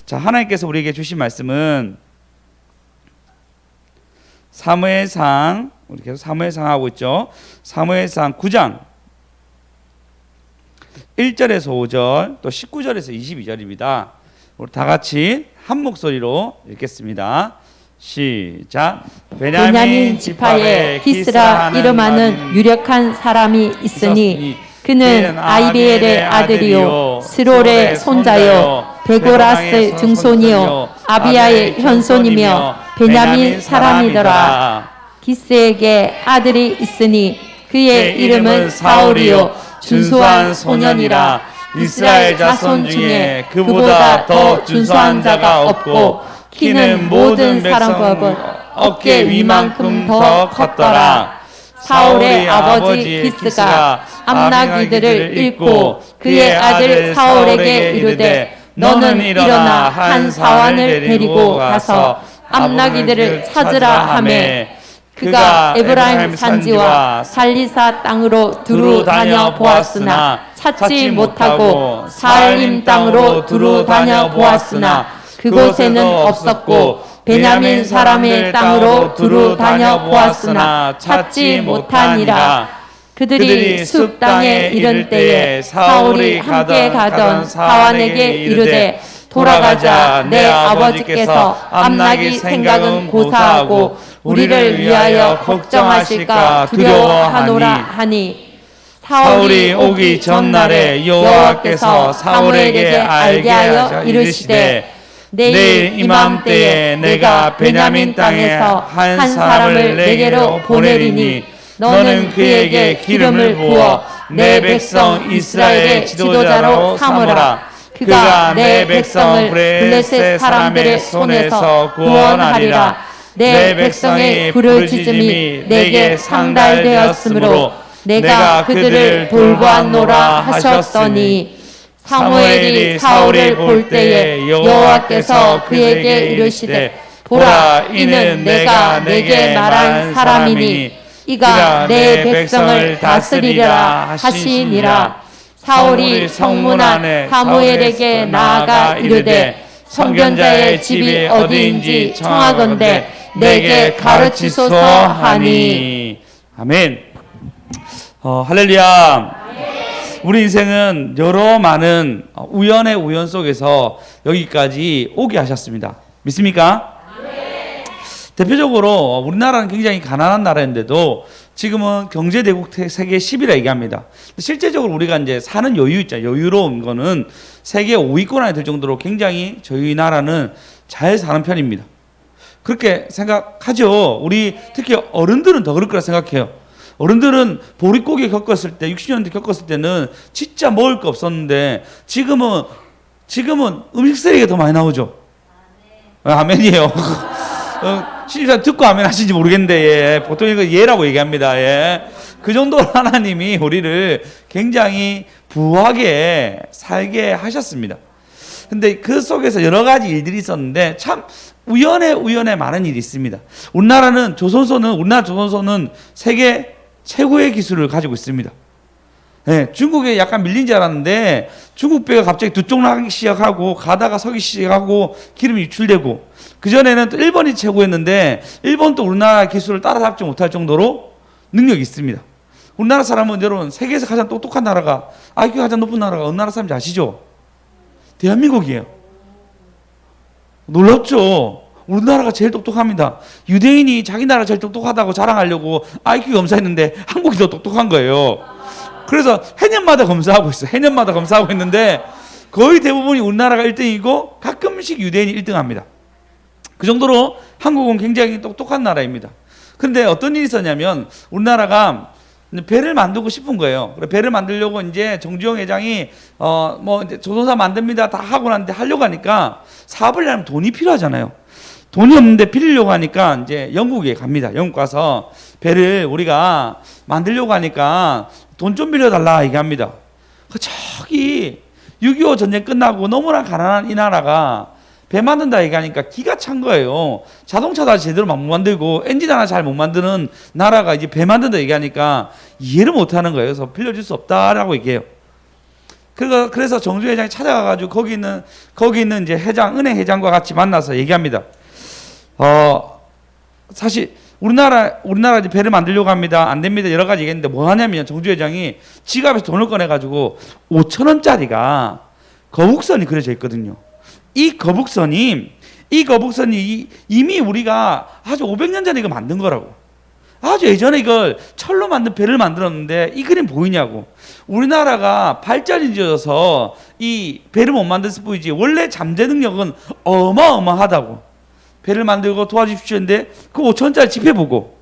자, 하나님께서 우리에게 주신 말씀은 사무엘상, 우리 계속 사무엘상 하고 있죠. 사무엘상 9장 1절에서 5절 또 19절에서 22절입니다. 우리 다 같이 한 목소리로 읽겠습니다. 시작. 베냐민 지파에 기스라 이름하는 유력한 사람이 있으니 그는 아이비엘의 아들이요 스롤의 손자요 베고라스의 증손이요 아비야의 현손이며 베냐민 사람이더라. 기스에게 아들이 있으니 그의 이름은 사울이요 준수한 소년이라. 이스라엘 자손 중에 그보다 더 준수한 자가 없고 키는 모든 사람보다 어깨 위만큼 더 컸더라. 사울의 아버지 기스가 암나기들을 잃고 그의 아들 사울에게 이르되 너는 일어나 한 사환을 데리고 가서 암나기들을 찾으라 하매 그가 에브라임 산지와 살리사 땅으로 두루 다녀 보았으나 찾지 못하고 사알림 땅으로 두루 다녀 보았으나 그곳에는 없었고 베냐민 사람의 땅으로 두루 다녀 보았으나 찾지 못하니라. 그들이 숲 땅에 이른 때에 사울이 함께 가던 사환에게 이르되 돌아가자. 내 아버지께서 암나기 생각은 고사하고 우리를 위하여 걱정하실까 두려워하노라 하니 사울이 오기 전날에 여호와께서 사울에게 알게 하여 이르시되 내일 이맘때에 내가 베냐민 땅에서 한 사람을 내게로 보내리니 너는 그에게 기름을 부어 내 백성 이스라엘의 지도자로 삼으라. 그가 내 백성을 블레셋 사람들의 손에서 구원하리라. 내 백성의 부르짖음이 내게 상달되었으므로 내가 그들을 돌보았노라 하셨더니 사무엘이 사울을 볼 때에 여호와께서 그에게 이르시되 보라 이는 내가 내게 말한 사람이니 이가 내 백성을 다스리라 하시니라. 사울이 성문 안에 사무엘에게 나아가 이르되 선견자의 집이 어디인지 청하건대 내게 가르치소서 하니. 아멘. 할렐루야. 우리 인생은 여러 많은 우연의 우연 속에서 여기까지 오게 하셨습니다. 믿습니까? 대표적으로 우리나라는 굉장히 가난한 나라인데도 지금은 경제대국 세계 10위라 얘기합니다. 실제적으로 우리가 이제 사는 여유 있잖아요. 여유로운 거는 세계 5위권 안에 들 정도로 굉장히 저희 나라는 잘 사는 편입니다. 그렇게 생각하죠. 우리 특히 어른들은 더 그럴 거라 생각해요. 어른들은 보릿고개 겪었을 때 60년대 겪었을 때는 진짜 먹을 거 없었는데 지금은 음식 쓰레기가 더 많이 나오죠. 아멘이에요. 신입사원 듣고 아멘 하신지 모르겠는데 예. 보통 이거 예라고 얘기합니다. 예. 그 정도로 하나님이 우리를 굉장히 부하게 살게 하셨습니다. 근데 그 속에서 여러 가지 일들이 있었는데 참 우연에 많은 일이 있습니다. 우리나라 조선소는 세계 최고의 기술을 가지고 있습니다. 네, 중국에 약간 밀린 줄 알았는데 중국 배가 갑자기 두 쪽 나기 시작하고 가다가 서기 시작하고 기름이 유출되고 그전에는 또 일본이 최고였는데 일본도 우리나라 기술을 따라잡지 못할 정도로 능력이 있습니다. 우리나라 사람은 여러분 세계에서 가장 똑똑한 나라가 IQ가 가장 높은 나라가 어느 나라 사람인지 아시죠? 대한민국이에요. 놀랍죠? 우리나라가 제일 똑똑합니다. 유대인이 자기 나라가 제일 똑똑하다고 자랑하려고 IQ 검사했는데 한국이 더 똑똑한 거예요. 그래서 해년마다 검사하고 있어요. 해년마다 검사하고 있는데 거의 대부분이 우리나라가 1등이고 가끔씩 유대인이 1등합니다. 그 정도로 한국은 굉장히 똑똑한 나라입니다. 그런데 어떤 일이 있었냐면 우리나라가 배를 만들고 싶은 거예요. 그래 배를 만들려고 이제 정주영 회장이 이제 조선사 만듭니다 다 하고 났는데 하려고 하니까 사업을 하려면 돈이 필요하잖아요. 돈이 없는데 빌리려고 하니까 이제 영국에 갑니다. 영국 가서 배를 우리가 만들려고 하니까 돈 좀 빌려달라 얘기합니다. 저기 6.25 전쟁 끝나고 너무나 가난한 이 나라가 배 만든다 얘기하니까 기가 찬 거예요. 자동차도 제대로 못 만들고 엔진 하나 잘 못 만드는 나라가 이제 배 만든다 얘기하니까 이해를 못 하는 거예요. 그래서 빌려줄 수 없다라고 얘기해요. 그래서 정주 회장이 찾아가가지고 거기 있는 이제 은행 회장과 같이 만나서 얘기합니다. 사실 우리나라 이제 배를 만들려고 합니다. 안 됩니다. 여러 가지 얘기했는데 뭐 하냐면 정주 회장이 지갑에서 돈을 꺼내가지고 5,000원짜리가 거북선이 그려져 있거든요. 이 거북선이 이미 우리가 아주 500년 전에 이거 만든 거라고. 아주 예전에 이걸 철로 만든 배를 만들었는데 이 그림 보이냐고. 우리나라가 발전이 되어서 이 배를 못 만들었을 뿐이지 원래 잠재 능력은 어마어마하다고. 배를 만들고 도와주십시오 했는데 그 5,000원짜리 지폐 보고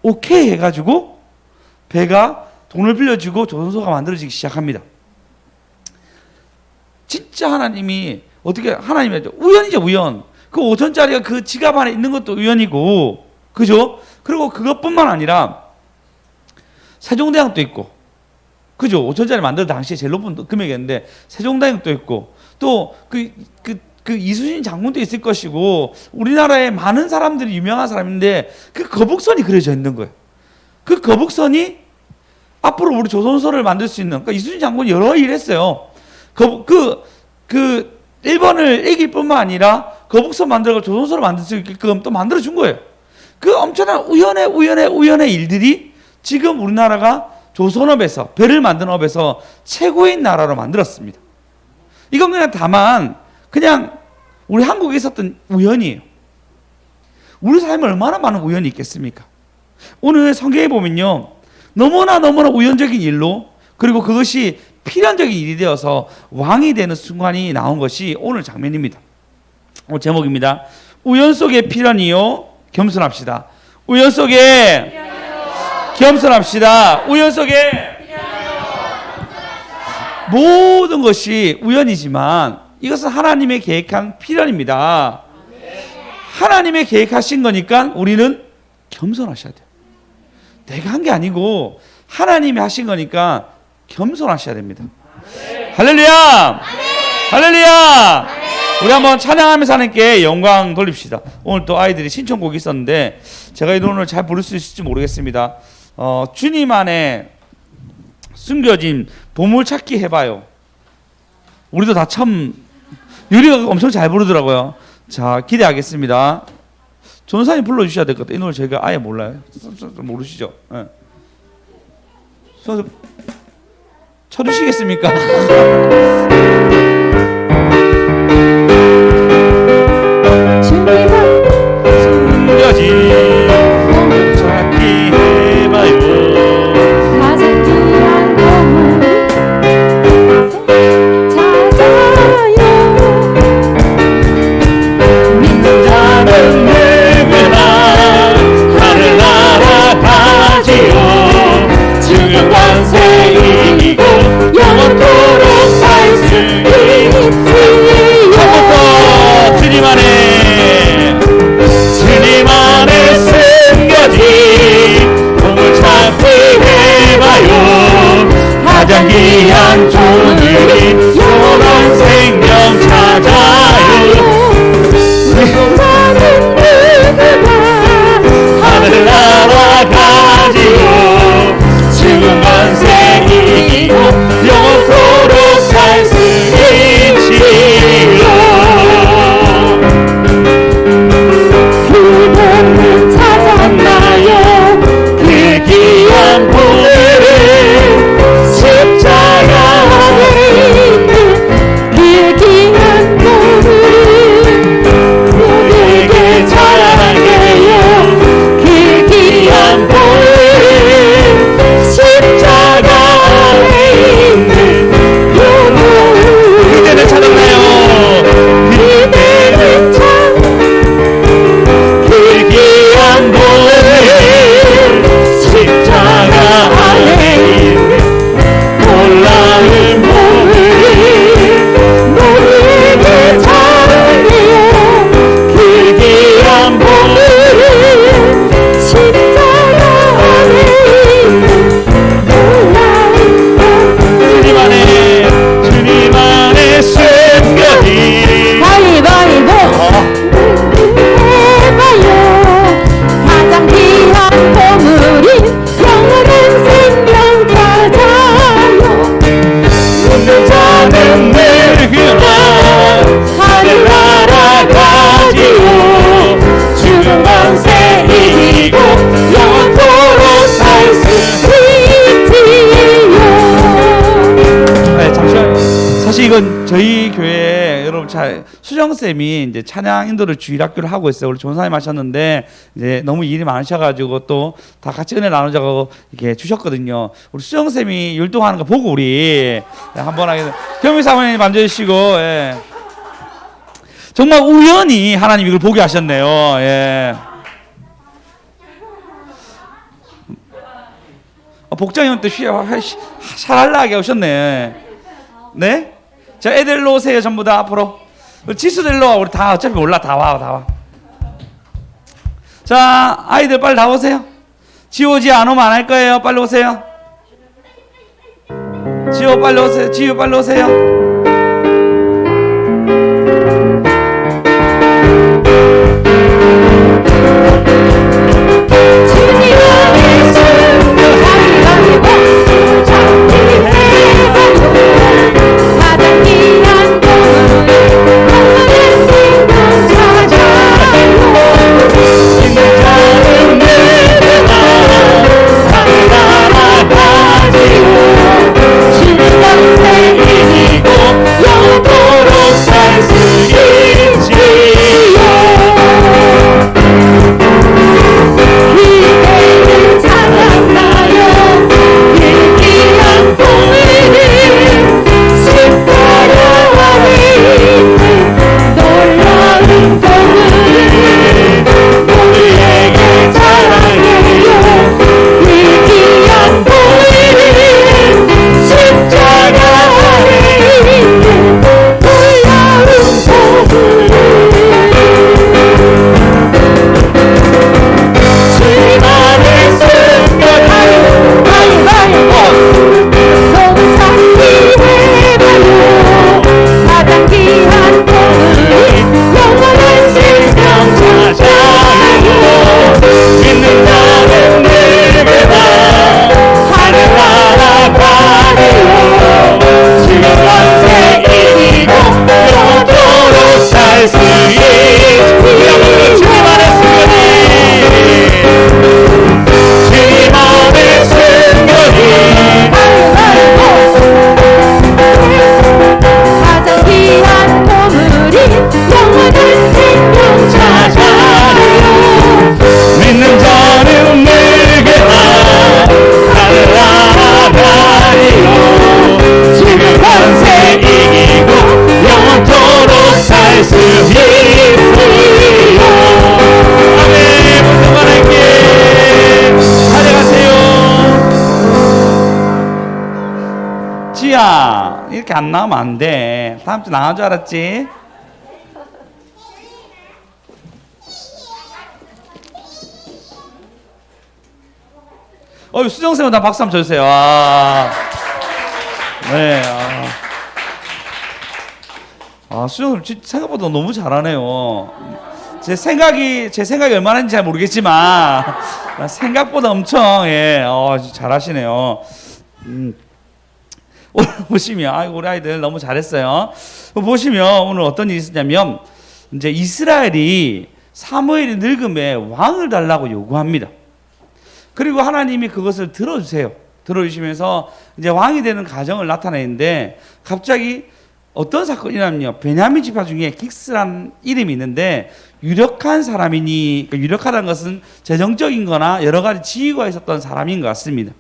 오케이 해가지고 배가 돈을 빌려주고 조선소가 만들어지기 시작합니다. 진짜 하나님이 우연이죠, 우연. 그 5,000원짜리가 그 지갑 안에 있는 것도 우연이고, 그죠? 그리고 그것뿐만 아니라 세종대왕도 있고, 그죠? 5,000원짜리 만들 당시에 제일 높은 금액이었는데 세종대왕도 있고, 또 그 이순신 장군도 있을 것이고, 우리나라에 많은 사람들이 유명한 사람인데 그 거북선이 그려져 있는 거예요. 그 거북선이 앞으로 우리 조선소를 만들 수 있는, 그러니까 이순신 장군이 여러 일을 했어요. 일본을 이길 뿐만 아니라 거북선 만들고 조선소를 만들 수 있게끔 또 만들어준 거예요. 그 엄청난 우연의 일들이 지금 우리나라가 조선업에서, 배를 만드는 업에서 최고인 나라로 만들었습니다. 이건 그냥 우리 한국에 있었던 우연이에요. 우리 삶에 얼마나 많은 우연이 있겠습니까? 오늘 성경에 보면요, 너무나 우연적인 일로, 그리고 그것이 필연적인 일이 되어서 왕이 되는 순간이 나온 것이 오늘 장면입니다. 오늘 제목입니다. 우연 속에 필연이요 겸손합시다. 우연 속에 겸손합시다. 우연 속에 모든 것이 우연이지만 이것은 하나님의 계획한 필연입니다. 하나님의 계획하신 거니까 우리는 겸손하셔야 돼요. 내가 한 게 아니고 하나님이 하신 거니까 겸손하셔야 됩니다. 할렐루야! 할렐루야! 우리 한번 찬양하면서 하나님께 영광 돌립시다. 오늘 또 아이들이 신청곡이 있었는데 제가 이 노래를 잘 부를 수 있을지 모르겠습니다. 주님 안에 숨겨진 보물찾기 해봐요. 우리도 다 참 유리가 엄청 잘 부르더라고요. 자, 기대하겠습니다. 전사님 불러주셔야 될 것 같아요. 이 노래 저희가 아예 몰라요. 모르시죠? 네. 쳐주시겠습니까? 숨겨진 찾기 해봐요. 가장 귀한 보물 찾아요. 믿는 자는 누구나 하늘 날아가지요. 주님 관세 이기고 영원토록 살 수 있지요. 처음부터 주님 안에 숨겨진 보물 찾기 해봐요. 가장 귀한 존귀 영원한 생명 찾아요. 나는 누구나 하늘 날아가지요. 지금 만세 이기고 영원토록 살 수 있지요. 그대는 찾았나요? 그 귀한 보물을 십자가 안에 있는 그 귀한 보물을 저희 교회 여러분 수정 쌤이 이제 찬양 인도를 주일학교를 하고 있어요. 우리 전사님 하셨는데 이제 너무 일이 많으셔가지고 또 다 같이 은혜 나누자고 이렇게 주셨거든요. 우리 수정 쌤이 율동하는 거 보고 우리 한번 하게 겸임 사모님 만져주시고 예. 정말 우연히 하나님 이걸 보게 하셨네요. 예. 복장이 또 샤랄라하게 오셨네. 네? 자, 애들로 오세요. 전부 다 앞으로. 지수들로 와. 우리 다 어차피 몰라. 다 와. 다 와. 자, 아이들 빨리 다 오세요. 지호지 안 오면 안 할 거예요. 빨리 오세요. 지호 빨리 오세요. 지호 빨리 오세요. 지야 이렇게 안 나오면 안 돼. 다음 주 나올 줄 알았지? 수정쌤은 다 박수 한번 쳐주세요. 네. 수정쌤 생각보다 너무 잘하네요. 제 생각이 얼마나인지 잘 모르겠지만 생각보다 엄청 잘하시네요. 오늘 보시면 우리 아이들 너무 잘했어요. 보시면 오늘 어떤 일이 있었냐면 이제 이스라엘이 사무엘이 늙음에 왕을 달라고 요구합니다. 그리고 하나님이 그것을 들어주세요. 들어주시면서 이제 왕이 되는 가정을 나타내는데 갑자기 어떤 사건이 일어나면요. 베냐민 지파 중에 긱스란 이름이 있는데 유력한 사람이니, 유력하다는 것은 재정적인 거나 여러 가지 지위가 있었던 사람인 것 같습니다.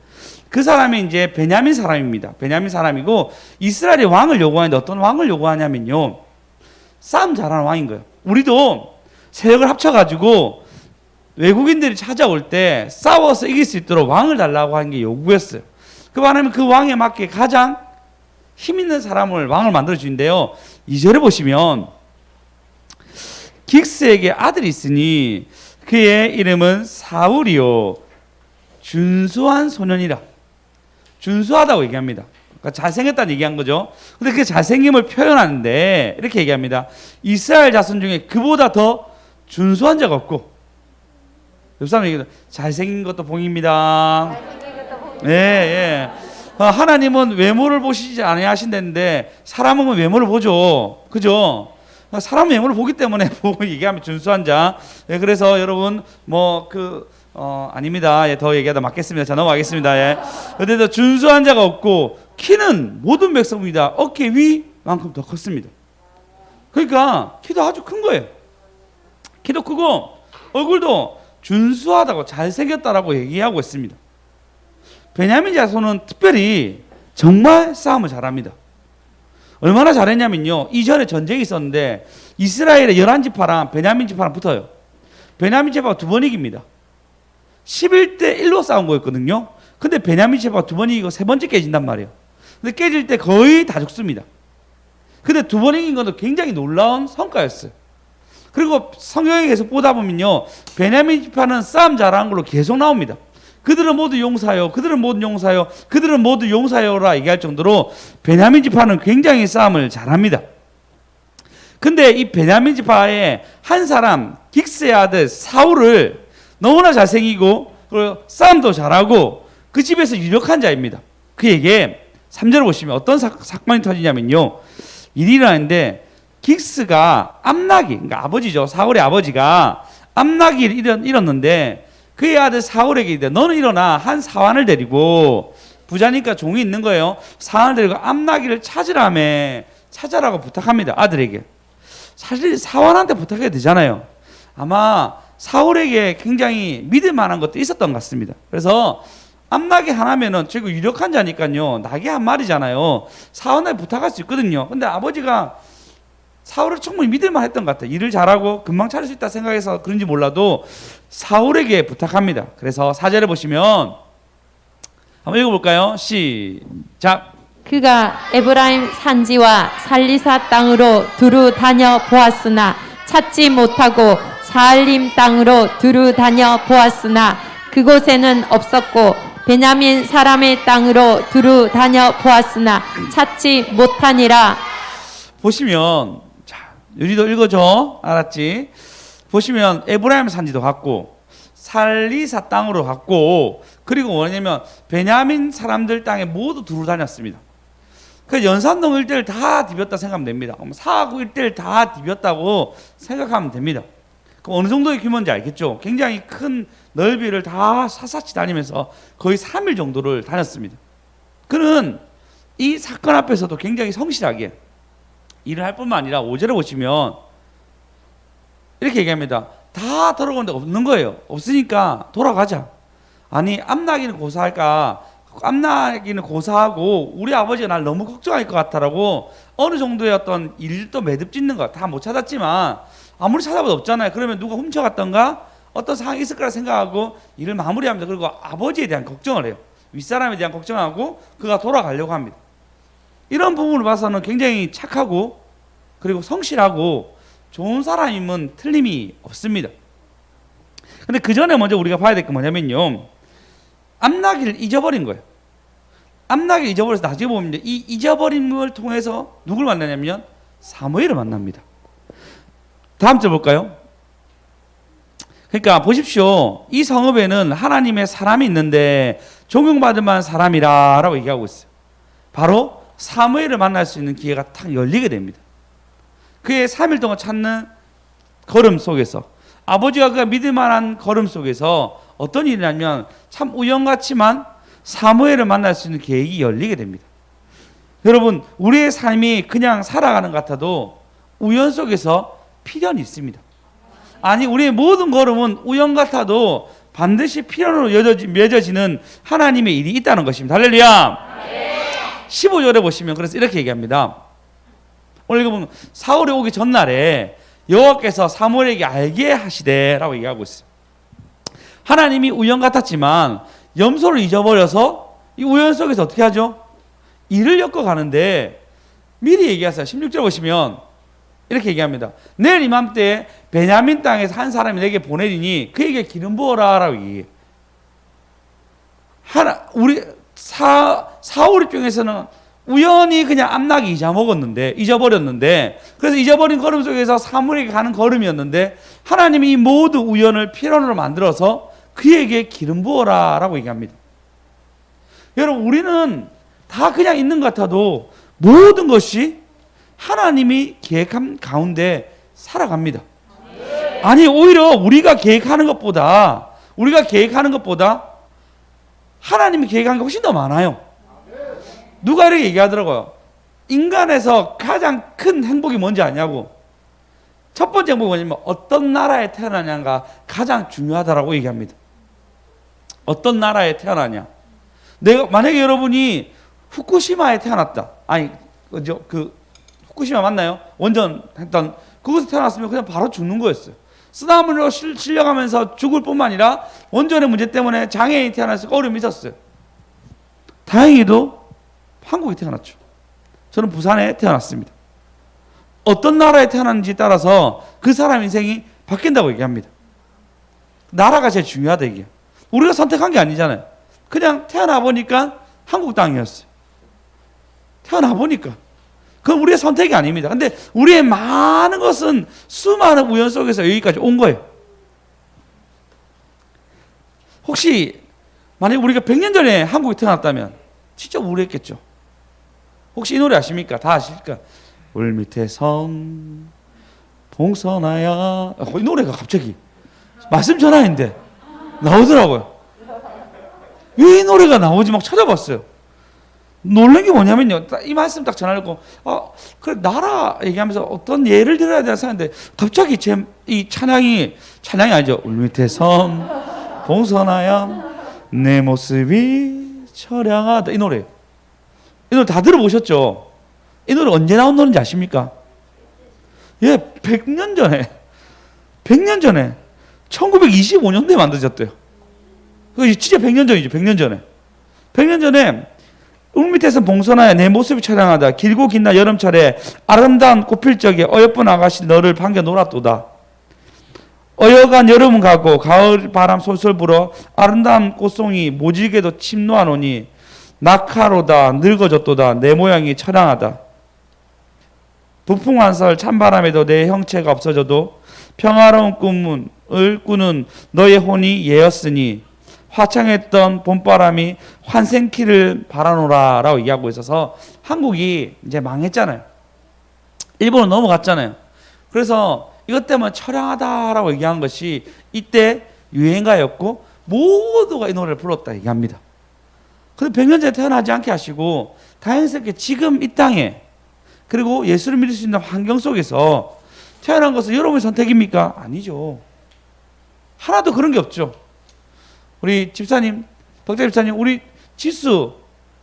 그 사람이 이제 베냐민 사람입니다. 베냐민 사람이고 이스라엘의 왕을 요구하는데 어떤 왕을 요구하냐면요. 싸움 잘하는 왕인 거예요. 우리도 세력을 합쳐가지고 외국인들이 찾아올 때 싸워서 이길 수 있도록 왕을 달라고 하는 게 요구였어요. 그 말하면 그 왕에 맞게 가장 힘 있는 사람을 왕을 만들어 주는데요. 2절에 보시면 긱스에게 아들이 있으니 그의 이름은 사울이요 준수한 소년이라. 준수하다고 얘기합니다. 그러니까 잘생겼다는 얘기한 거죠. 근데 그 잘생김을 표현하는데 이렇게 얘기합니다. 이스라엘 자손 중에 그보다 더 준수한 자가 없고. 옆 사람 얘기해요. 잘생긴 것도 복입니다. 예. 하나님은 외모를 보시지 아니하신다는데 사람은 외모를 보죠. 그죠? 사람 외모를 보기 때문에 보고 얘기하면 준수한 자. 예, 그래서 여러분 아닙니다. 예, 더 얘기하다 맞겠습니다. 자, 넘어가겠습니다. 예. 그런데 준수한 자가 없고 키는 모든 백성입니다. 어깨 위 만큼 더 컸습니다. 그러니까 키도 아주 큰 거예요. 키도 크고 얼굴도 준수하다고 잘생겼다라고 얘기하고 있습니다. 베냐민 자손은 특별히 정말 싸움을 잘합니다. 얼마나 잘했냐면요, 이전에 전쟁이 있었는데 이스라엘의 11지파랑 베냐민 지파랑 붙어요. 베냐민 지파가 두 번 이깁니다. 11대 1로 싸운 거였거든요. 근데 베냐민 지파가 두 번 이기고 세 번째 깨진단 말이에요. 근데 깨질 때 거의 다 죽습니다. 근데 두 번 이긴 것도 굉장히 놀라운 성과였어요. 그리고 성경에 계속 보다 보면요, 베냐민 지파는 싸움 잘하는 걸로 계속 나옵니다. 그들은 모두 용사요, 그들은 모두 용사요, 그들은 모두 용사요라 얘기할 정도로 베냐민 지파는 굉장히 싸움을 잘합니다. 근데 이 베냐민 지파의 한 사람, 긱스의 아들 사울을 너무나 잘생기고 그리고 싸움도 잘하고 그 집에서 유력한 자입니다. 그에게 3절을 보시면 어떤 사건이 터지냐면요, 일이 일어나는데 긱스가 암나기, 그러니까 아버지죠, 사울의 아버지가 암나기를 잃었는데 그의 아들 사울에게 이르되 너는 일어나 한 사환을 데리고, 부자니까 종이 있는 거예요, 사환을 데리고 암나기를 찾으라고 부탁합니다. 아들에게. 사실 사환한테 부탁해도 되잖아요. 아마 사울에게 굉장히 믿을 만한 것도 있었던 것 같습니다. 그래서 암나기 하나면은 지금 유력한 자니까요, 나귀 한 마리잖아요, 사환에 부탁할 수 있거든요. 근데 아버지가 사울을 충분히 믿을만 했던 것 같아요. 일을 잘하고 금방 찾을 수 있다 생각해서 그런지 몰라도 사울에게 부탁합니다. 그래서 4절에 보시면 한번 읽어볼까요? 시작. 그가 에브라임 산지와 살리사 땅으로 두루 다녀 보았으나 찾지 못하고 사알림 땅으로 두루 다녀 보았으나 그곳에는 없었고 베냐민 사람의 땅으로 두루 다녀 보았으나 찾지 못하니라. 보시면, 자, 유리도 읽어줘. 알았지? 보시면 에브라임 산지도 갔고 살리사 땅으로 갔고, 그리고 뭐냐면 베냐민 사람들 땅에 모두 두루 다녔습니다. 그 연산동 일대를 다 뒤볐다 생각하면 됩니다. 사하구 일대를 다 뒤볐다고 생각하면 됩니다. 그럼 어느 정도의 규모인지 알겠죠? 굉장히 큰 넓이를 다 샅샅이 다니면서 거의 3일 정도를 다녔습니다. 그는 이 사건 앞에서도 굉장히 성실하게 일을 할 뿐만 아니라 5절에 보시면 이렇게 얘기합니다. 다 돌아오는 데가 없는 거예요. 없으니까 돌아가자. 아니, 암나기는 고사할까? 암나기는 고사하고 우리 아버지가 날 너무 걱정할 것 같다라고 어느 정도의 어떤 일도 매듭 짓는 거 다 못 찾았지만 아무리 찾아봐도 없잖아요. 그러면 누가 훔쳐갔던가 어떤 상황이 있을 거라 생각하고 일을 마무리합니다. 그리고 아버지에 대한 걱정을 해요. 윗사람에 대한 걱정하고 그가 돌아가려고 합니다. 이런 부분을 봐서는 굉장히 착하고 그리고 성실하고 좋은 사람임은 틀림이 없습니다. 근데 그 전에 먼저 우리가 봐야 될 게 뭐냐면요, 암나기를 잊어버린 거예요. 암나기를 잊어버려서 나중에 보면 이 잊어버림을 통해서 누굴 만나냐면 사무엘을 만납니다. 다음 절 볼까요? 그러니까 보십시오. 이 성읍에는 하나님의 사람이 있는데 존경받을 만한 사람이라고 얘기하고 있어요. 바로 사무엘을 만날 수 있는 기회가 탁 열리게 됩니다. 그의 3일 동안 찾는 걸음 속에서, 아버지가 그가 믿을 만한 걸음 속에서 어떤 일이냐면 참 우연같지만 사무엘을 만날 수 있는 계획이 열리게 됩니다. 여러분, 우리의 삶이 그냥 살아가는 것 같아도 우연 속에서 필연이 있습니다. 아니, 우리의 모든 걸음은 우연 같아도 반드시 필연으로 맺어지는 하나님의 일이 있다는 것입니다. 할렐루야. 15절에 보시면 그래서 이렇게 얘기합니다. 오늘 읽어보면 사울이 오기 전날에 여호와께서 사무엘에게 알게 하시되라고 얘기하고 있어요. 하나님이 우연 같았지만 염소를 잊어버려서 이 우연 속에서 어떻게 하죠? 일을 엮어가는데 미리 얘기하세요. 16절 보시면 이렇게 얘기합니다. 내일 이맘때 베냐민 땅에서 한 사람이 내게 보내리니 그에게 기름 부어라라고 얘기해요. 우리 사울 입장에서는 우연히 그냥 암나기 잊어버렸는데, 그래서 잊어버린 걸음 속에서 사무엘에게 가는 걸음이었는데 하나님이 이 모든 우연을 필연으로 만들어서 그에게 기름 부어라라고 얘기합니다. 여러분, 우리는 다 그냥 있는 것 같아도 모든 것이 하나님이 계획한 가운데 살아갑니다. 아니, 오히려 우리가 계획하는 것보다 하나님이 계획한 게 훨씬 더 많아요. 누가 이렇게 얘기하더라고요. 인간에서 가장 큰 행복이 뭔지 아냐고. 첫 번째 행복이 뭐냐면 어떤 나라에 태어나냐가 가장 중요하다라고 얘기합니다. 어떤 나라에 태어나냐. 내가 만약에 여러분이 후쿠시마에 태어났다. 아니 그 후쿠시마 맞나요? 원전 했던 그곳에 태어났으면 그냥 바로 죽는 거였어요. 쓰나미로 실려가면서 죽을 뿐만 아니라 원전의 문제 때문에 장애인이 태어나서 어려움이 있었어요. 다행히도 한국에 태어났죠. 저는 부산에 태어났습니다. 어떤 나라에 태어났는지에 따라서 그 사람 인생이 바뀐다고 얘기합니다. 나라가 제일 중요하다 이게. 우리가 선택한 게 아니잖아요. 그냥 태어나 보니까 한국 땅이었어요. 태어나 보니까. 그건 우리의 선택이 아닙니다. 근데 우리의 많은 것은 수많은 우연 속에서 여기까지 온 거예요. 혹시 만약 우리가 100년 전에 한국에 태어났다면 진짜 우울했겠죠. 혹시 이 노래 아십니까? 다 아십니까? 울 밑에 성 봉선아야. 이 노래가 갑자기 말씀 전화인데 나오더라고요. 왜 이 노래가 나오지 막 찾아봤어요. 놀란 게 뭐냐면요. 이 말씀 딱 전화했고, 그래, 나라 얘기하면서 어떤 예를 들어야 되나 생각했는데, 갑자기 이 찬양이 아니죠. 울 밑에 성 봉선아야 내 모습이 처량하다. 이 노래 다 들어보셨죠? 이 노래 언제 나온 노래인지 아십니까? 예, 100년 전에 1925년도에 만들어졌대요. 그 진짜 100년 전이죠. 100년 전에 울 밑에서 봉선하여 내 모습이 처량하다. 길고 긴 날 여름철에 아름다운 꽃필 적에 어여쁜 아가씨 너를 반겨 놀았도다. 어여간 여름은 가고 가을 바람 솔솔 불어 아름다운 꽃송이 모질게도 침노하노니 낙하로다 늙어졌도다. 내 모양이 처량하다. 부풍한설 찬바람에도 내 형체가 없어져도 평화로운 꿈을 꾸는 너의 혼이 예였으니 화창했던 봄바람이 환생키를 바라노라 라고 얘기하고 있어서 한국이 이제 망했잖아요. 일본으로 넘어갔잖아요. 그래서 이것 때문에 처량하다라고 얘기한 것이 이때 유행가였고 모두가 이 노래를 불렀다 얘기합니다. 근데 100년 전에 태어나지 않게 하시고 다행스럽게 지금 이 땅에 그리고 예수를 믿을 수 있는 환경 속에서 태어난 것은 여러분의 선택입니까? 아니죠. 하나도 그런 게 없죠. 우리 집사님, 덕자 집사님, 우리 지수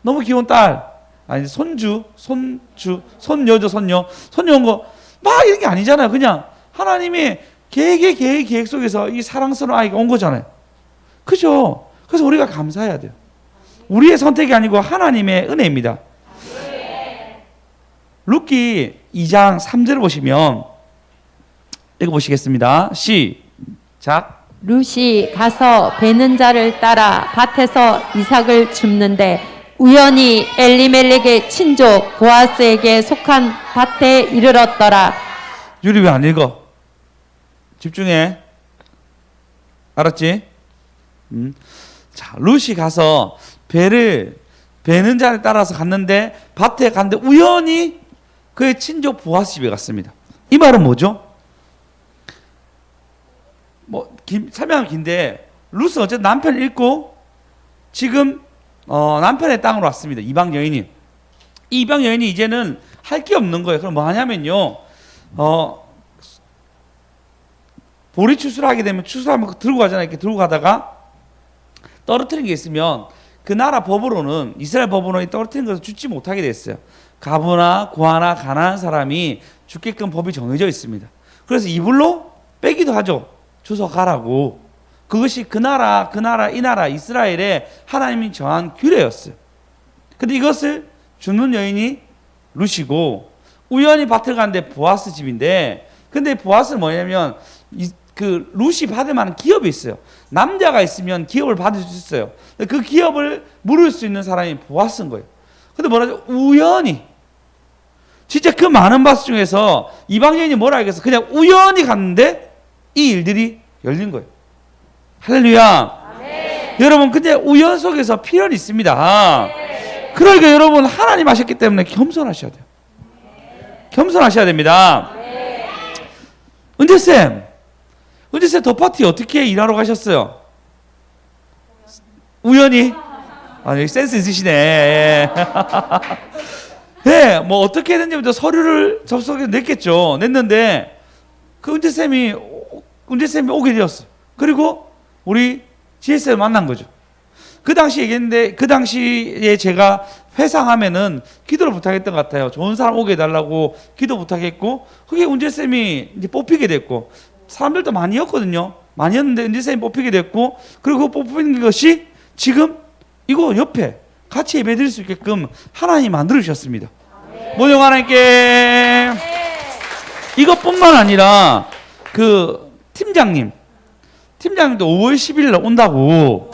너무 귀여운 딸, 아니 손녀죠, 손녀 온 거 막 이런 게 아니잖아요. 그냥 하나님의 계획 속에서 이 사랑스러운 아이가 온 거잖아요. 그죠? 그래서 우리가 감사해야 돼요. 우리의 선택이 아니고 하나님의 은혜입니다. 룻기 2장 3절을 보시면 읽어보시겠습니다. 시작. 룻이 가서 베는 자를 따라 밭에서 이삭을 줍는데 우연히 엘리멜렉의 친족 보아스에게 속한 밭에 이르렀더라. 유리 왜 안 읽어? 집중해. 알았지? 자, 룻이 가서 베는 자를 따라서 갔는데 밭에 갔는데 우연히 그의 친족 보아스 집에 갔습니다. 이 말은 뭐죠? 설명은 긴데 룻은 어쨌든 남편을 잃고 지금 남편의 땅으로 왔습니다. 이방 여인이. 이 이방 여인이 이제는 할 게 없는 거예요. 그럼 뭐 하냐면요. 보리 추수를 하게 되면 추수하면 들고 가잖아요. 이렇게 들고 가다가 떨어뜨린 게 있으면 그 나라 법으로는 이스라엘 법으로는 떨어뜨린 것을 죽지 못하게 됐어요. 가부나 고아나 가난한 사람이 죽게끔 법이 정해져 있습니다. 그래서 이불로 빼기도 하죠. 주워 가라고. 그것이 이 나라 이스라엘에 하나님이 정한 규례였어요. 근데 이것을 주는 여인이 룻이고 우연히 밭을 갔는데 보아스 집인데 근데 보아스는 뭐냐면 그 룻이 받을 만한 기업이 있어요. 남자가 있으면 기업을 받을 수 있어요. 그 기업을 물을 수 있는 사람이 보아스인 거예요. 근데 뭐라죠? 우연히 진짜 그 많은 밭 중에서 이방 여인이 뭐라 하겠어? 그냥 우연히 갔는데 이 일들이 열린 거예요. 할렐루야. 아멘. 여러분 근데 우연 속에서 필연이 있습니다. 그러니까 여러분 하나님 하셨기 때문에 겸손하셔야 돼요. 겸손하셔야 됩니다. 은재쌤 더 파티 어떻게 일하러 가셨어요? 우연히? 아, 여기 센스 있으시네. 네, 뭐 어떻게든지 서류를 접속해서 냈겠죠. 냈는데 그 은재쌤이 오게 되었어. 그리고 우리 지혜쌤을 만난 거죠. 그 당시 얘기했는데 그 당시에 제가 회상하면은 기도를 부탁했던 것 같아요. 좋은 사람 오게 해달라고 기도 부탁했고, 그게 은재쌤이 이제 뽑히게 됐고, 사람들도 많이였거든요. 많이였는데 은재쌤이 뽑히게 됐고, 그리고 그 뽑힌 것이 지금 이거 옆에 같이 예배드릴 수 있게끔 하나님이 만들어주셨습니다. 모든 하나님께. 이것뿐만 아니라 그 팀장님도 5월 10일 날 온다고.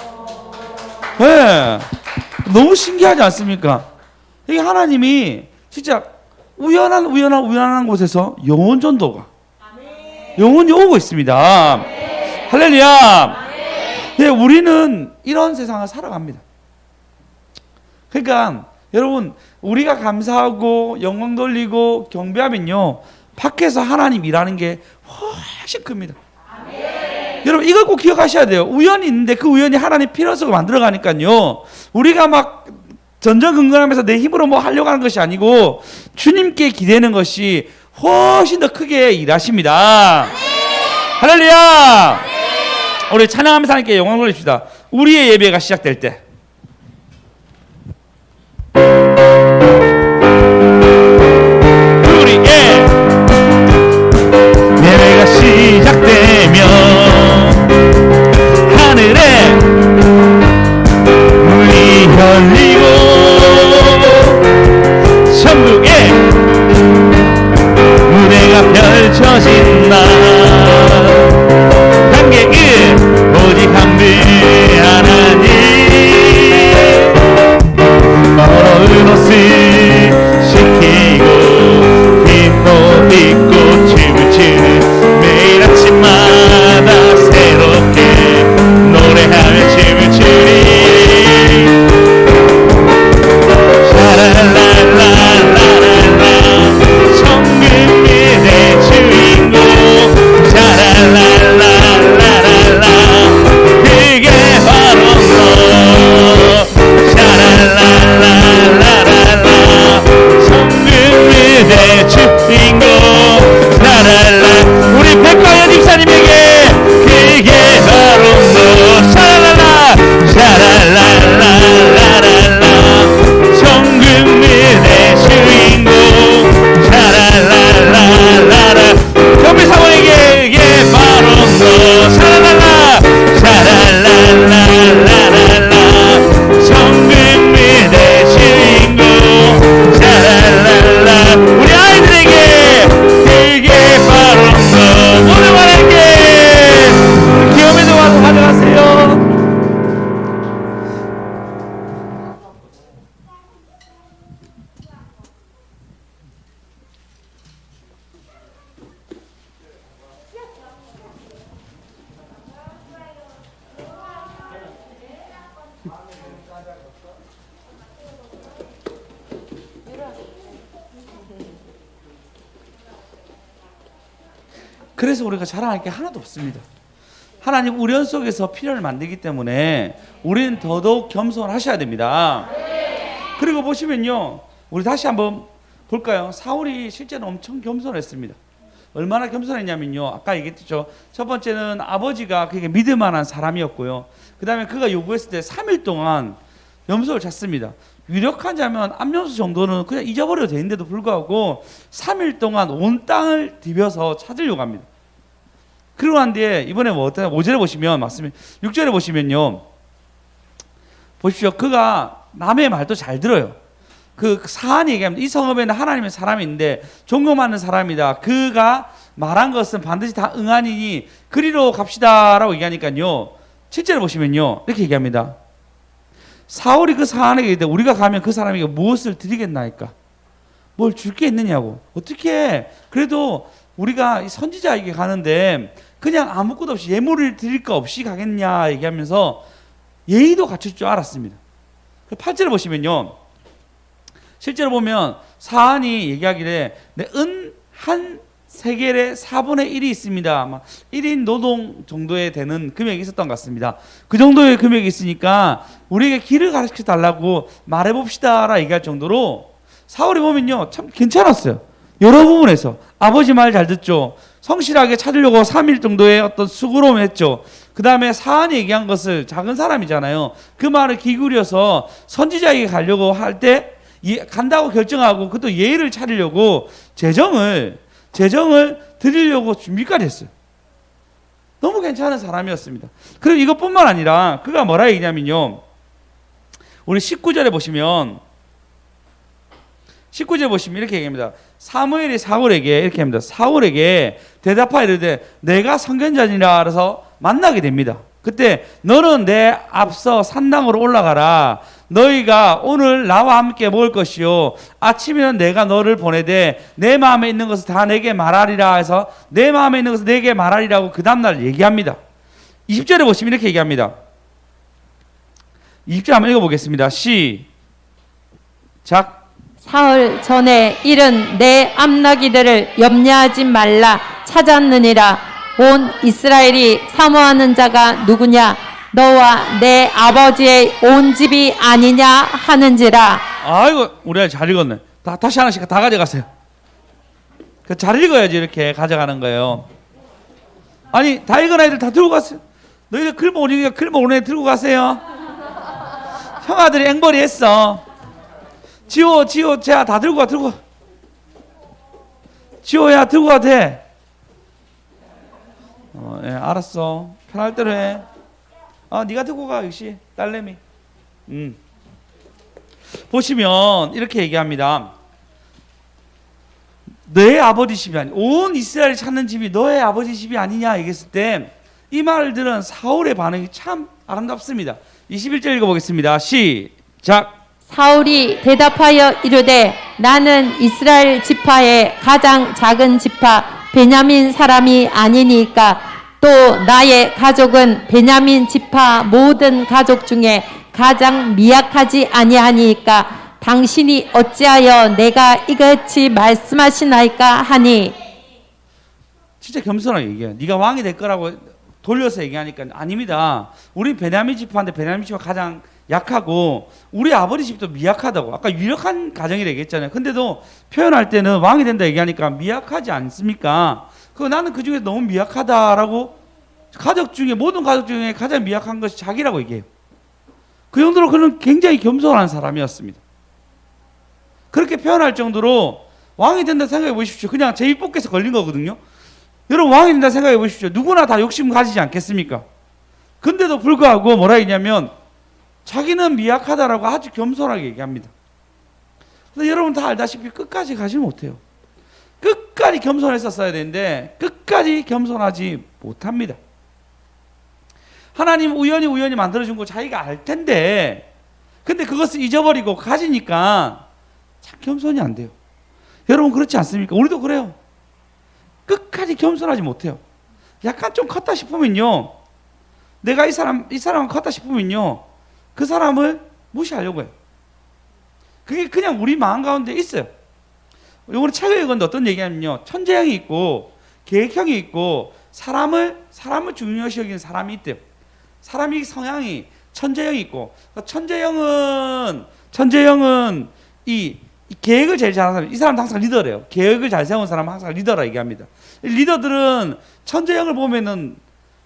네. 너무 신기하지 않습니까? 이게 하나님이 진짜 우연한 곳에서 영혼 전도가 영혼이 오고 있습니다. 할렐루야. 네, 우리는 이런 세상을 살아갑니다. 그러니까 여러분, 우리가 감사하고 영광 돌리고 경배하면요, 밖에서 하나님 일하는 게 훨씬 큽니다. 여러분, 이걸 꼭 기억하셔야 돼요. 우연이 있는데 그 우연이 하나님 필요성을 만들어가니까요, 우리가 막 전전긍긍하면서 내 힘으로 뭐 하려고 하는 것이 아니고 주님께 기대는 것이 훨씬 더 크게 일하십니다. 할렐루야. 우리 찬양하면서 하나님께 영광 돌립시다. 우리의 예배가 시작될 때 우리의 예배가 시작되면 하늘에 문이 열리고 천국에 무대가 펼쳐진 날, 관객은 오직 한 분 하나님, 더러운 옷을 씻기고 흰 옷 입고 춤을 추는 매일 아침마다 새롭게 노래하며 춤을 추리. 샤랄랄랄랄랄라 천국의 주인공, 샤랄랄랄랄랄라 그게 바로 너. 샤랄랄랄랄랄라 천국의 주인공, 샤랄라. 우리 백과연 집사님에게 그게 바로 너. 샤랄랄라 샤랄랄랄랄라 천국의 주인공, 샤랄랄랄랄라 경비 사모에게 그게 바로 너. 샤랄랄라 샤랄랄랄랄라 천국의 주인공, 샤랄랄라. 우리 아이들에게 그게 바로 너. 모두 말할게. 기업에도 와서 가져가세요. 그래서 우리가 자랑할 게 하나도 없습니다. 하나님 우련 속에서 필요를 만들기 때문에 우리는 더더욱 겸손하셔야 됩니다. 그리고 보시면요, 우리 다시 한번 볼까요? 사울이 실제로 엄청 겸손했습니다. 얼마나 겸손했냐면요, 아까 얘기했죠. 첫 번째는 아버지가 그게 믿을 만한 사람이었고요. 그 다음에 그가 요구했을 때 3일 동안 염소를 잤습니다. 유력한 자면 암염소 정도는 그냥 잊어버려도 되는데도 불구하고 3일 동안 온 땅을 디벼서 찾으려고 합니다. 그러고 난 뒤에 이번에 뭐 어떠냐, 5절에 보시면 맞습니다. 6절에 보시면요, 보십시오. 그가 남의 말도 잘 들어요. 그 사안이 얘기합니다. 이 성읍에는 하나님의 사람이 있는데 종교 많은 사람이다. 그가 말한 것은 반드시 다 응하니니 그리로 갑시다라고 얘기하니까요, 7절에 보시면요, 이렇게 얘기합니다. 사울이 그 사안에게 이르되 우리가 가면 그 사람에게 무엇을 드리겠나이까? 뭘 줄 게 있느냐고. 어떻게 그래도 우리가 선지자에게 가는데 그냥 아무것도 없이 예물을 드릴 거 없이 가겠냐 얘기하면서 예의도 갖출 줄 알았습니다. 8절을 보시면요, 실제로 보면 사안이 얘기하기를 은 한 세겔의 4분의 1이 있습니다. 아마 1인 노동 정도에 되는 금액이 있었던 것 같습니다. 그 정도의 금액이 있으니까 우리에게 길을 가르쳐 달라고 말해봅시다라 얘기할 정도로 사울이 보면요 참 괜찮았어요. 여러 부분에서 아버지 말 잘 듣죠. 성실하게 찾으려고 3일 정도의 어떤 수고로움 했죠. 그 다음에 사안이 얘기한 것을 작은 사람이잖아요. 그 말을 기울여서 선지자에게 가려고 할 때 간다고 결정하고 그것도 예의를 차리려고 재정을 드리려고 준비까지 했어요. 너무 괜찮은 사람이었습니다. 그리고 이것뿐만 아니라 그가 뭐라 얘기냐면요. 우리 19절에 보시면 이렇게 얘기합니다. 사무엘이 사울에게 이렇게 합니다. 사울에게 대답하여 이르되 내가 선견자니라 해서 만나게 됩니다. 그때 너는 내 앞서 산당으로 올라가라. 너희가 오늘 나와 함께 먹을 것이요 아침에는 내가 너를 보내되 내 마음에 있는 것을 다 내게 말하리라 해서 내 마음에 있는 것을 내게 말하리라고 그 다음날 얘기합니다. 20절에 보시면 이렇게 얘기합니다. 20절 한번 읽어보겠습니다. 시작. 사흘 전에 일은 내 암나기들을 염려하지 말라 찾았느니라. 온 이스라엘이 사모하는 자가 누구냐? 너와 내 아버지의 온 집이 아니냐 하는지라. 아이고 우리 아이 잘 읽었네. 다시 하나씩 다 가져가세요. 잘 읽어야지 이렇게 가져가는 거예요. 아니 다 읽은 아이들 다 들고 가세요. 너희들 글 모르니까 글 모르는 애 들고 가세요. 형아들이 앵벌이 했어. 지호, 쟤야 다 들고 가, 들고 가. 지호야 들고 가도 돼. 예, 알았어. 편할 대로 해. 네가 들고 가, 역시 딸내미. 보시면 이렇게 얘기합니다. 너의 아버지 집이 아니, 온 이스라엘이 찾는 집이 너의 아버지 집이 아니냐 얘기했을 때 이 말을 들은 사울의 반응이 참 아름답습니다. 21절 읽어보겠습니다. 시작. 사울이 대답하여 이르되 나는 이스라엘 지파의 가장 작은 지파 베냐민 사람이 아니니까 또 나의 가족은 베냐민 지파 모든 가족 중에 가장 미약하지 아니하니까 당신이 어찌하여 내가 이같이 말씀하시나이까 하니. 진짜 겸손하게 얘기해요. 네가 왕이 될 거라고 돌려서 얘기하니까 아닙니다. 우리 베냐민 지파인데 베냐민 지파 가장 약하고 우리 아버지 집도 미약하다고. 아까 유력한 가정이라 얘기했잖아요. 근데도 표현할 때는 왕이 된다 얘기하니까 미약하지 않습니까? 나는 그 중에 너무 미약하다라고 모든 가족 중에 가장 미약한 것이 자기라고 얘기해요. 그 정도로 그는 굉장히 겸손한 사람이었습니다. 그렇게 표현할 정도로 왕이 된다 생각해 보십시오. 그냥 제비뽑기에서 걸린 거거든요. 여러분 왕이 된다 생각해 보십시오. 누구나 다 욕심 가지지 않겠습니까? 근데도 불구하고 뭐라 했냐면 자기는 미약하다라고 아주 겸손하게 얘기합니다. 근데 여러분 다 알다시피 끝까지 가지 못해요. 끝까지 겸손했었어야 되는데 끝까지 겸손하지 못합니다. 하나님 우연히 만들어준 거 자기가 알 텐데 근데 그것을 잊어버리고 가지니까 참 겸손이 안 돼요. 여러분 그렇지 않습니까? 우리도 그래요. 끝까지 겸손하지 못해요. 약간 좀 컸다 싶으면요. 내가 이 사람은 컸다 싶으면요. 그 사람을 무시하려고 해요. 그게 그냥 우리 마음 가운데 있어요. 요번에 책을 읽었는데 어떤 얘기냐면요. 천재형이 있고 계획형이 있고 사람을 중요시 여기는 사람이 있대요. 사람이 성향이 천재형이 있고 천재형은 이 계획을 제일 잘하는 사람, 이 사람은 항상 리더래요. 계획을 잘 세운 사람은 항상 리더라 얘기합니다. 리더들은 천재형을 보면은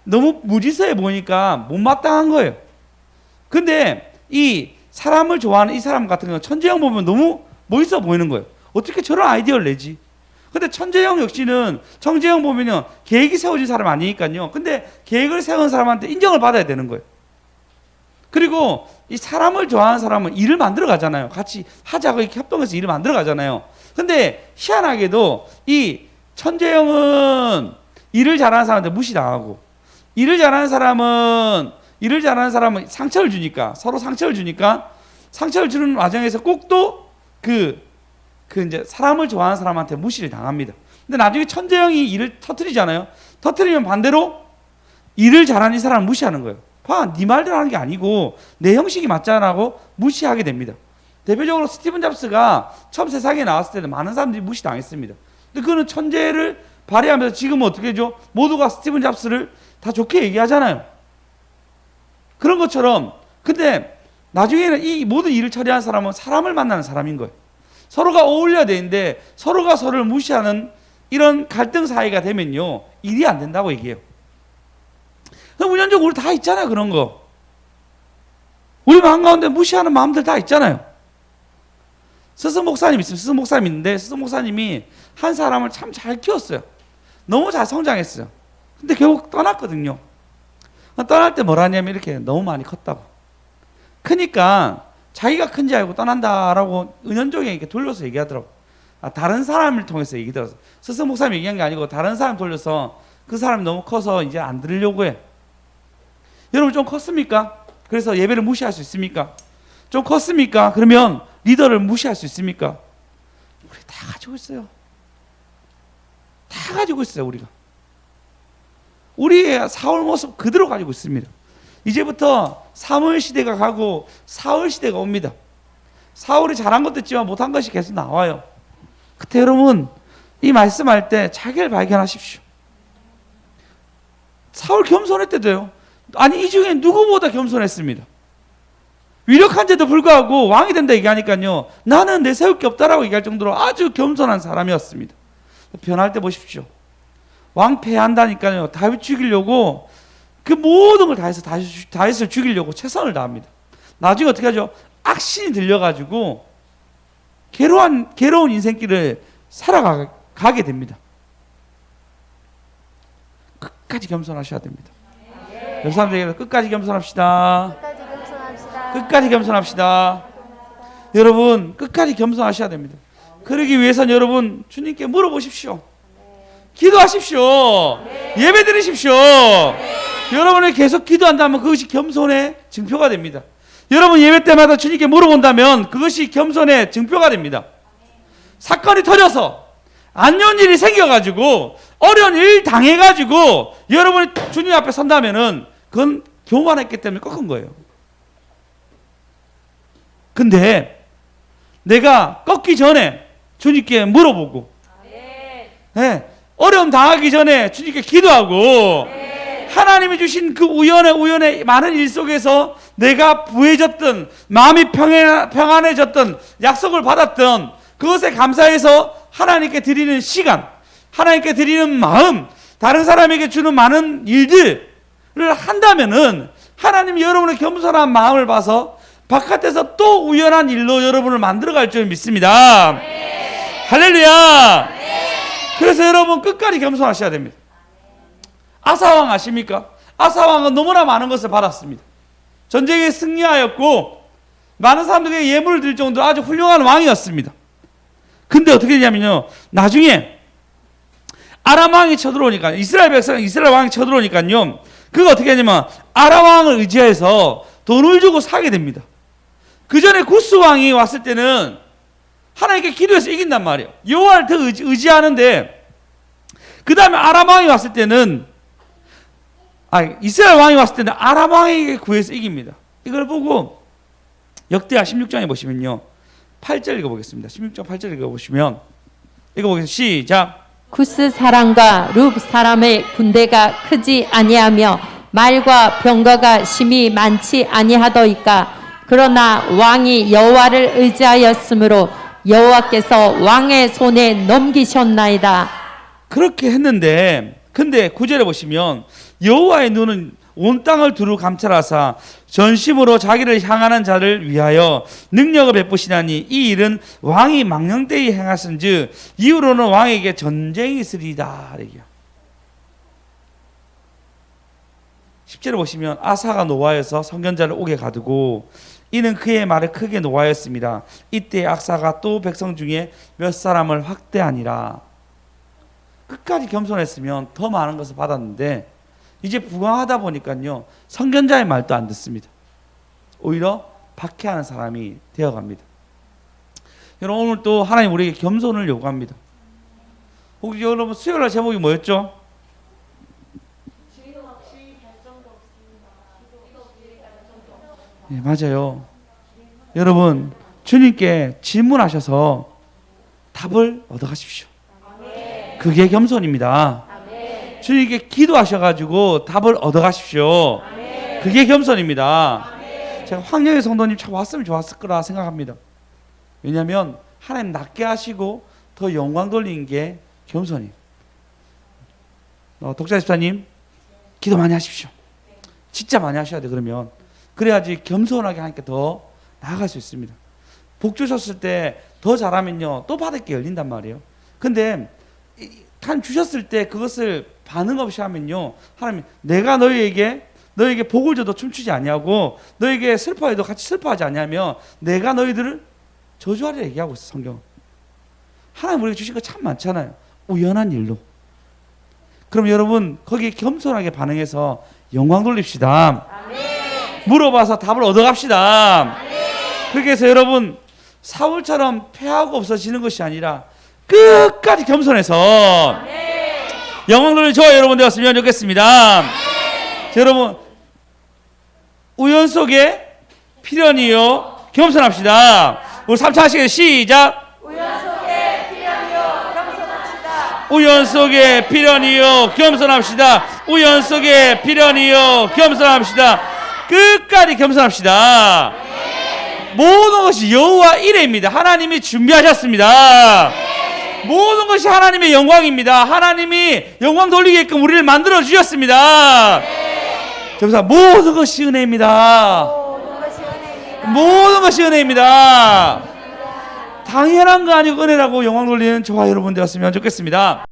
너무 무지서해 보니까 못마땅한 거예요. 근데 이 사람을 좋아하는 이 사람 같은 경우는 천재형 보면 너무 멋있어 보이는 거예요. 어떻게 저런 아이디어를 내지? 근데 천재형 역시는 천재형 보면요 계획이 세워진 사람 아니니까요. 근데 계획을 세운 사람한테 인정을 받아야 되는 거예요. 그리고 이 사람을 좋아하는 사람은 일을 만들어 가잖아요. 같이 하자고 이렇게 협동해서 일을 만들어 가잖아요. 근데 희한하게도 이 천재형은 일을 잘하는 사람한테 무시당하고 일을 잘하는 사람은 상처를 주니까 서로 상처를 주는 과정에서 꼭 또 이제 사람을 좋아하는 사람한테 무시를 당합니다. 근데 나중에 천재형이 일을 터뜨리잖아요. 터뜨리면 반대로 일을 잘하는 이 사람을 무시하는 거예요. 봐, 네 말대로 하는 게 아니고 내 형식이 맞잖아고 무시하게 됩니다. 대표적으로 스티븐 잡스가 처음 세상에 나왔을 때는 많은 사람들이 무시당했습니다. 근데 그는 천재를 발휘하면서 지금은 어떻게 해줘? 모두가 스티븐 잡스를 다 좋게 얘기하잖아요. 그런 것처럼 근데 나중에는 이 모든 일을 처리하는 사람은 사람을 만나는 사람인 거예요. 서로가 어울려야 되는데 서로가 서로를 무시하는 이런 갈등 사이가 되면요, 일이 안 된다고 얘기해요. 운연적으로 우리 다 있잖아요, 그런 거. 우리 마음 가운데 무시하는 마음들 다 있잖아요. 스승 목사님 있어요. 스승 목사님 있는데 스승 목사님이 한 사람을 참 잘 키웠어요. 너무 잘 성장했어요. 근데 결국 떠났거든요. 떠날 때 뭐라 하냐면 이렇게 너무 많이 컸다고. 크니까 자기가 큰지 알고 떠난다라고 은연중에 이렇게 돌려서 얘기하더라고. 다른 사람을 통해서 얘기 들었어. 스승 목사님 얘기한 게 아니고 다른 사람 돌려서 그 사람이 너무 커서 이제 안 들으려고 해. 여러분 좀 컸습니까? 그래서 예배를 무시할 수 있습니까? 좀 컸습니까? 그러면 리더를 무시할 수 있습니까? 우리 다 가지고 있어요. 다 가지고 있어요, 우리가. 우리의 사울 모습 그대로 가지고 있습니다. 이제부터 사무엘 시대가 가고 사울 시대가 옵니다. 사울이 잘한 것도 있지만 못한 것이 계속 나와요. 그때 여러분 이 말씀할 때 자기를 발견하십시오. 사울 겸손했대도요. 아니 이 중에 누구보다 겸손했습니다. 위력한데도 불구하고 왕이 된다 얘기하니까요, 나는 내세울 게 없다라고 얘기할 정도로 아주 겸손한 사람이었습니다. 변할 때 보십시오. 왕 패한다니까요, 다윗 죽이려고 그 모든 걸 다해서 다윗을 죽이려고 최선을 다합니다. 나중에 어떻게 하죠? 악신이 들려가지고 괴로운 인생길을 살아가게 됩니다. 끝까지 겸손하셔야 됩니다. 옆 사람들에게 끝까지 겸손합시다. 끝까지 겸손합시다. 여러분 끝까지 겸손하셔야 됩니다. 그러기 위해서는 여러분 주님께 물어보십시오. 기도하십시오. 예배 드리십시오. 여러분이 계속 기도한다면 그것이 겸손의 증표가 됩니다. 여러분 예배 때마다 주님께 물어본다면 그것이 겸손의 증표가 됩니다. 사건이 터져서 안 좋은 일이 생겨가지고 어려운 일 당해가지고 여러분이 주님 앞에 선다면은 그건 교만했기 때문에 꺾은 거예요. 근데 내가 꺾기 전에 주님께 물어보고, 네, 어려움 당하기 전에 주님께 기도하고, 하나님이 주신 그 우연의 많은 일 속에서 내가 부해졌던, 마음이 평안해졌던, 약속을 받았던 그것에 감사해서 하나님께 드리는 시간, 하나님께 드리는 마음, 다른 사람에게 주는 많은 일들을 한다면은 하나님이 여러분의 겸손한 마음을 봐서 바깥에서 또 우연한 일로 여러분을 만들어갈 줄 믿습니다. 할렐루야. 그래서 여러분 끝까지 겸손하셔야 됩니다. 아사왕 아십니까? 아사왕은 너무나 많은 것을 받았습니다. 전쟁에 승리하였고 많은 사람들에게 예물을 드릴 정도로 아주 훌륭한 왕이었습니다. 근데 어떻게 되냐면요, 나중에 아람 왕이 쳐들어오니까, 이스라엘 왕이 쳐들어오니까요, 그거 어떻게 하냐면 아람 왕을 의지해서 돈을 주고 사게 됩니다. 그 전에 구스 왕이 왔을 때는 하나님께 기도해서 이긴단 말이에요. 여호와를 더 의지하는데, 그 다음에 아람 왕이 왔을 때는, 이스라엘 왕이 왔을 때는 아람 왕에게 구해서 이깁니다. 이걸 보고 역대하 16장에 보시면요, 8절 읽어보겠습니다. 16장 8절 읽어보시면, 읽어보겠습니다. 시작. 구스 사람과 룹 사람의 군대가 크지 아니하며 말과 병거가 심히 많지 아니하더이까. 그러나 왕이 여호와를 의지하였으므로 여호와께서 왕의 손에 넘기셨나이다. 그렇게 했는데, 근데 9절에 보시면 여호와의 눈은 온 땅을 두루 감찰하사 전심으로 자기를 향하는 자를 위하여 능력을 베푸시나니 이 일은 왕이 망령되이 행하신즉 이후로는 왕에게 전쟁이 있으리이다. 10절에 보시면 아사가 노하여서 선견자를 옥에 가두고 이는 그의 말을 크게 노하였습니다. 이때 악사가 또 백성 중에 몇 사람을 확대하니라. 끝까지 겸손했으면 더 많은 것을 받았는데 이제 부강하다 보니까요, 선견자의 말도 안 듣습니다. 오히려 박해하는 사람이 되어갑니다. 여러분 오늘 또 하나님 우리에게 겸손을 요구합니다. 혹시 여러분 수요일날 제목이 뭐였죠? 네, 맞아요. 여러분 주님께 질문하셔서 답을 얻어가십시오. 그게 겸손입니다. 주님께 기도하셔가지고 답을 얻어가십시오. 그게 겸손입니다. 제가 황령의 성도님 참 왔으면 좋았을 거라 생각합니다. 왜냐하면 하나님 낮게 하시고 더 영광 돌리는 게 겸손이에요. 독자 집사님 기도 많이 하십시오. 진짜 많이 하셔야 돼. 그러면 그래야지 겸손하게 하니까 더 나아갈 수 있습니다. 복 주셨을 때 더 잘하면요 또 받을 게 열린단 말이에요. 근데 하나님 주셨을 때 그것을 반응 없이 하면요 하나님 내가 너희에게 복을 줘도 춤추지 아니하고 너희에게 슬퍼해도 같이 슬퍼하지 아니하며 내가 너희들을 저주하리라 얘기하고 있어. 성경. 하나님 우리에게 주신 거 참 많잖아요. 우연한 일로. 그럼 여러분 거기에 겸손하게 반응해서 영광 돌립시다. 아멘. 물어봐서 답을 얻어갑시다. 아멘. 그렇게 해서 여러분 사울처럼 패하고 없어지는 것이 아니라 끝까지 겸손해서 아멘. 영광 돌리는 저와 여러분 되었으면 좋겠습니다. 여러분 우연 속에 필연이요 겸손합시다. 우리 3차 하시겠습니다. 시작. 우연 속에 필연이요 겸손합시다. 우연 속에 필연이요 겸손합시다. 우연 속에 필연이요 겸손합시다. 끝까지 겸손합시다. 모든 것이 여호와 이레입니다. 하나님이 준비하셨습니다. 모든 것이 하나님의 영광입니다. 하나님이 영광 돌리게끔 우리를 만들어 주셨습니다. 그래서 모든 것이 은혜입니다. 모든 것이 은혜입니다. 당연한 거 아니고 은혜라고 영광 돌리는 저와 여러분 되었으면 좋겠습니다.